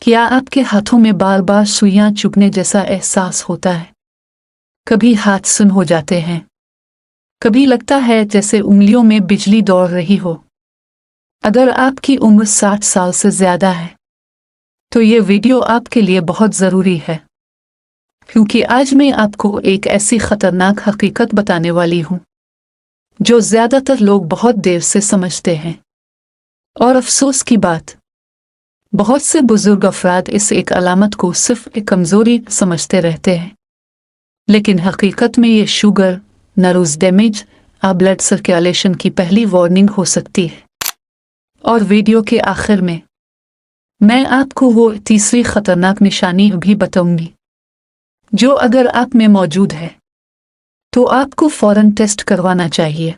क्या आपके हाथों में बार बार सुइयां चुभने जैसा एहसास होता है? कभी हाथ सुन्न हो जाते हैं, कभी लगता है जैसे उंगलियों में बिजली दौड़ रही हो। अगर आपकी उम्र 60 साल से ज्यादा है तो ये वीडियो आपके लिए बहुत ज़रूरी है, क्योंकि आज मैं आपको एक ऐसी खतरनाक हकीकत बताने वाली हूँ जो ज़्यादातर लोग बहुत देर से समझते हैं। और अफसोस की बात, बहुत से बुजुर्ग अफराद इस एक अलामत को सिर्फ एक कमज़ोरी समझते रहते हैं, लेकिन हकीकत में ये sugar, nerves damage, blood circulation की पहली वार्निंग हो सकती है। और वीडियो के आखिर में मैं आपको वो तीसरी खतरनाक निशानी भी बताऊंगी जो अगर आप में मौजूद है तो आपको फौरन टेस्ट करवाना चाहिए।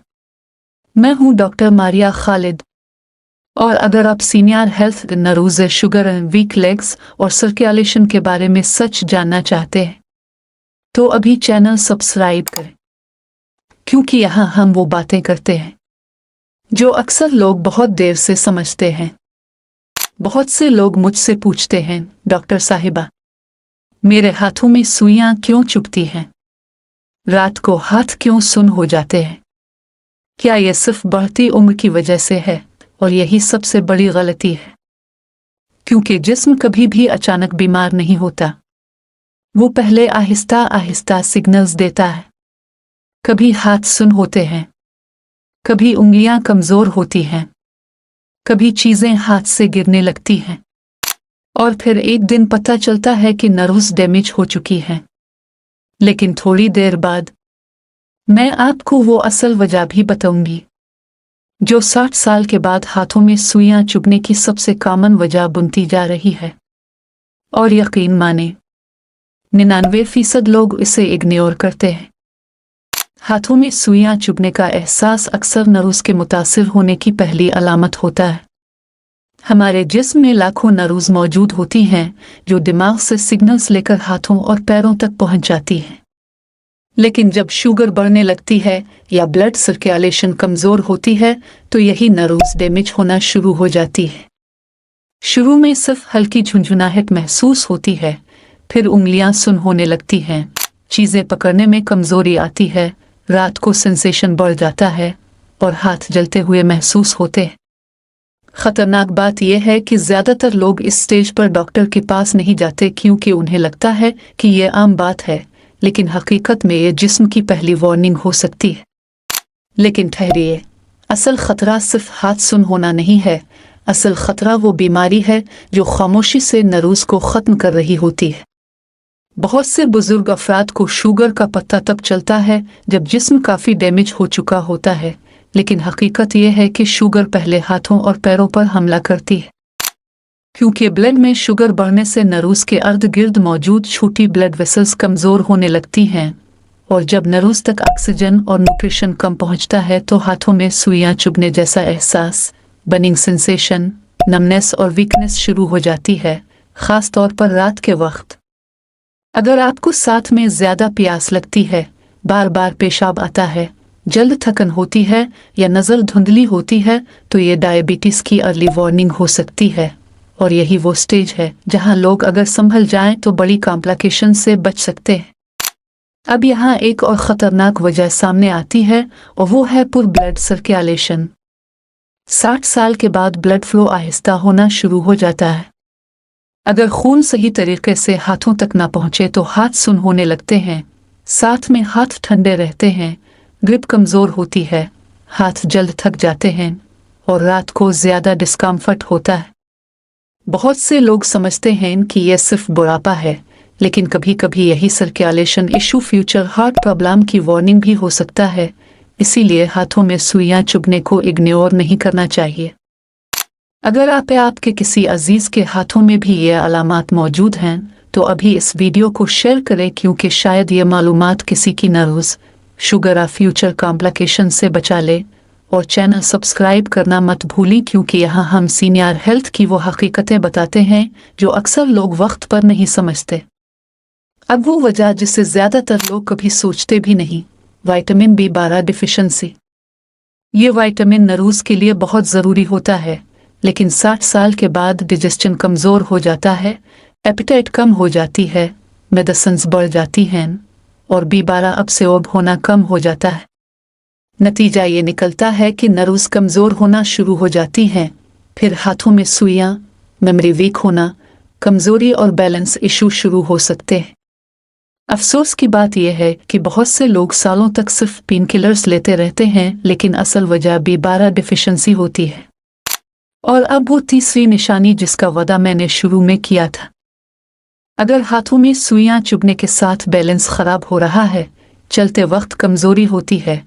मैं हूं डॉक्टर मारिया खालिद, और अगर आप senior health, nerves, sugar, weak legs और सर्कुलेशन के बारे में सच जानना चाहते हैं तो अभी चैनल सब्सक्राइब करें, क्योंकि यहाँ हम वो बातें करते हैं जो अक्सर लोग बहुत देर से समझते हैं। बहुत से लोग मुझसे पूछते हैं, डॉक्टर साहिबा, मेरे हाथों में सुइयां क्यों चुभती हैं? रात को हाथ क्यों सुन्न हो जाते हैं? क्या यह सिर्फ बढ़ती उम्र की वजह से है? और यही सबसे बड़ी गलती है, क्योंकि जिस्म कभी भी अचानक बीमार नहीं होता। वो पहले आहिस्ता आहिस्ता सिग्नल्स देता है। कभी हाथ सुन्न होते हैं, कभी उंगलियां कमजोर होती हैं, कभी चीजें हाथ से गिरने लगती हैं, और फिर एक दिन पता चलता है कि नर्व्स डैमेज हो चुकी हैं। लेकिन थोड़ी देर बाद मैं आपको वो असल वजह भी बताऊंगी जो 60 साल के बाद हाथों में सुइयां चुभने की सबसे कॉमन वजह बनती जा रही है। और यकीन माने, 99% लोग इसे इग्नोर करते हैं। हाथों में सुइयां चुभने का एहसास अक्सर नर्व्स के मुतासिर होने की पहली अलामत होता है। हमारे जिस्म में लाखों नर्व्स मौजूद होती हैं जो दिमाग से सिग्नल्स लेकर हाथों और पैरों तक पहुंच जाती हैं। लेकिन जब शुगर बढ़ने लगती है या ब्लड सर्कुलेशन कमज़ोर होती है तो यही नर्व्स डैमेज होना शुरू हो जाती है। शुरू में सिर्फ हल्की झुंझुनाहट महसूस होती है, फिर उंगलियां सुन्न होने लगती हैं, चीज़ें पकड़ने में कमज़ोरी आती है, रात को सेंसेशन बढ़ जाता है और हाथ जलते हुए महसूस होते हैं। खतरनाक बात यह है कि ज़्यादातर लोग इस स्टेज पर डॉक्टर के पास नहीं जाते क्योंकि उन्हें लगता है कि यह आम बात है, लेकिन हकीकत में यह जिस्म की पहली वार्निंग हो सकती है। लेकिन ठहरिए, असल खतरा सिर्फ हाथ सुन्न होना नहीं है। असल खतरा वो बीमारी है जो खामोशी से नर्व्स को ख़त्म कर रही होती है। बहुत से बुजुर्ग अफराद को शुगर का पता तब चलता है जब जिस्म काफ़ी डैमेज हो चुका होता है, लेकिन हकीकत यह है कि शुगर पहले हाथों और पैरों पर हमला करती है, क्योंकि ब्लड में शुगर बढ़ने से नर्व्स के अर्ध गिर्द मौजूद छोटी ब्लड वेसल्स कमज़ोर होने लगती हैं, और जब नर्व्स तक ऑक्सीजन और न्यूट्रिशन कम पहुंचता है तो हाथों में सुइयां चुभने जैसा एहसास, बर्निंग सेंसेशन, नमनेस और वीकनेस शुरू हो जाती है, ख़ास तौर पर रात के वक्त। अगर आपको साथ में ज़्यादा प्यास लगती है, बार बार पेशाब आता है, जल्द थकन होती है या नज़र धुंधली होती है तो ये डायबिटीज़ की अर्ली वार्निंग हो सकती है। और यही वो स्टेज है जहां लोग अगर संभल जाएं तो बड़ी कॉम्प्लिकेशन से बच सकते हैं। अब यहाँ एक और ख़तरनाक वजह सामने आती है, और वो है पुअर ब्लड सर्कुलेशन। 60 साल के बाद ब्लड फ्लो आहिस्ता होना शुरू हो जाता है। अगर खून सही तरीके से हाथों तक ना पहुंचे तो हाथ सुन्न होने लगते हैं, साथ में हाथ ठंडे रहते हैं, ग्रिप कमज़ोर होती है, हाथ जल्द थक जाते हैं, और रात को ज़्यादा डिस्कम्फर्ट होता है। बहुत से लोग समझते हैं कि यह सिर्फ बुढ़ापा है, लेकिन कभी कभी यही circulation issue future heart problem की वार्निंग भी हो सकता है। इसीलिए हाथों में सुइयां चुभने को इग्नोर नहीं करना चाहिए। अगर आपके किसी अजीज के हाथों में भी ये अलामात मौजूद हैं तो अभी इस वीडियो को शेयर करें, क्योंकि शायद ये मालूमात किसी की नर्व्स, शुगर या फ्यूचर कॉम्प्लिकेशन से बचा ले। और चैनल सब्सक्राइब करना मत भूलें, क्योंकि यहाँ हम सीनियर हेल्थ की वो हकीकतें बताते हैं जो अक्सर लोग वक्त पर नहीं समझते। अब वो वजह जिसे ज़्यादातर लोग कभी सोचते भी नहीं, विटामिन B12 डिफिशिएंसी। ये विटामिन नर्व्स के लिए बहुत ज़रूरी होता है, लेकिन 60 साल के बाद डिजेस्शन कमज़ोर हो जाता है, एपिटाइट कम हो जाती है, मेडिसिन्स बढ़ जाती हैं और B12 अब्सॉर्ब होना कम हो जाता है। नतीजा ये निकलता है कि नर्व्स कमज़ोर होना शुरू हो जाती हैं, फिर हाथों में सुइयां, मेमोरी वीक होना, कमज़ोरी और बैलेंस इशू शुरू हो सकते हैं। अफसोस की बात यह है कि बहुत से लोग सालों तक सिर्फ पेन किलर्स लेते रहते हैं, लेकिन असल वजह B12 डिफिशिएंसी होती है। और अब वो तीसरी निशानी जिसका वादा मैंने शुरू में किया था। अगर हाथों में सुइयां चुभने के साथ बैलेंस खराब हो रहा है, चलते वक्त कमजोरी होती है,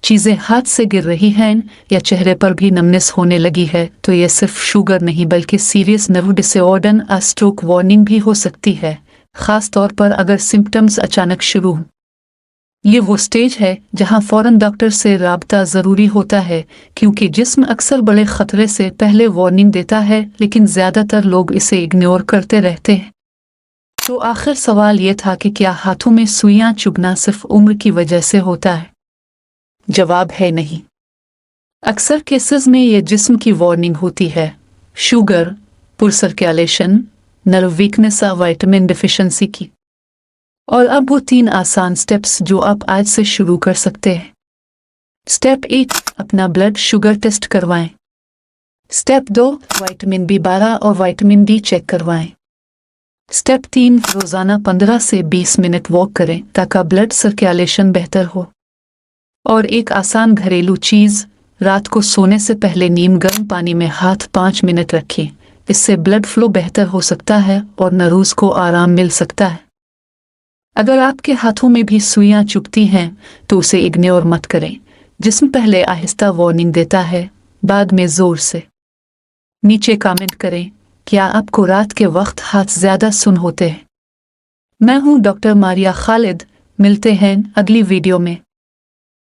चीजें हाथ से गिर रही हैं या चेहरे पर भी नमनेस होने लगी है, तो यह सिर्फ शुगर नहीं बल्कि सीरियस नर्व डिसऑर्डर या स्ट्रोक वार्निंग भी हो सकती है, खास तौर पर अगर सिम्टम्स अचानक शुरू हों। ये वो स्टेज है जहां फौरन डॉक्टर से राब्ता ज़रूरी होता है, क्योंकि जिस्म अक्सर बड़े खतरे से पहले वार्निंग देता है, लेकिन ज़्यादातर लोग इसे इग्नोर करते रहते हैं। तो आखिर सवाल ये था कि क्या हाथों में सुइयां चुभना सिर्फ उम्र की वजह से होता है? जवाब है नहीं। अक्सर केसेस में ये जिस्म की वार्निंग होती है, sugar, poor circulation, nerve weakness या विटामिन डिफिशिएंसी की। और अब वो 3 आसान स्टेप्स जो आप आज से शुरू कर सकते हैं। स्टेप 1, अपना ब्लड शुगर टेस्ट करवाएं। स्टेप 2, विटामिन B12 और विटामिन D चेक करवाएं। स्टेप 3, रोजाना 15 से 20 मिनट वॉक करें ताकि ब्लड सर्कुलेशन बेहतर हो। और एक आसान घरेलू चीज़, रात को सोने से पहले नीम गर्म पानी में हाथ 5 मिनट रखें। इससे ब्लड फ्लो बेहतर हो सकता है और नर्व्स को आराम मिल सकता है। अगर आपके हाथों में भी सुइयां चुभती हैं तो उसे इग्नोर मत करें। जिस्म पहले आहिस्ता वार्निंग देता है, बाद में जोर से। नीचे कमेंट करें, क्या आपको रात के वक्त हाथ ज्यादा सुन होते हैं? मैं हूं डॉक्टर मारिया खालिद। मिलते हैं अगली वीडियो में।